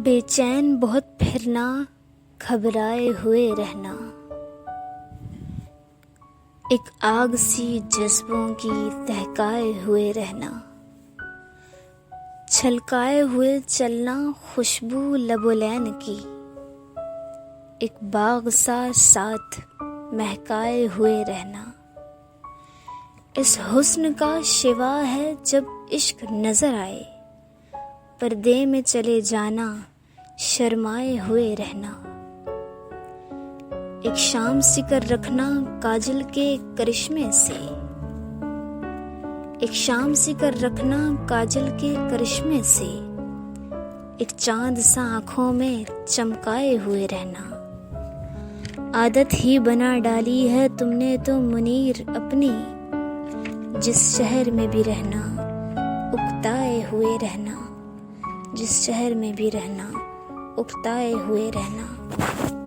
बेचैन बहुत फिरना, घबराए हुए रहना, एक आग सी जज्बों की दहकाए हुए रहना, छलकाए हुए चलना खुशबू लबोलैन की, एक बाग सा साथ महकाए हुए रहना। इस हुस्न का शिवा है जब इश्क नजर आए, पर्दे में चले जाना, शर्माए हुए रहना। एक शाम सी कर रखना काजल के करिश्मे से, एक शाम सी कर रखना काजल के करिश्मे से, एक चांद सा आंखों में चमकाए हुए रहना। आदत ही बना डाली है तुमने तो मुनीर अपनी, जिस शहर में भी रहना उकताए हुए रहना, जिस शहर में भी रहना उकताए हुए रहना।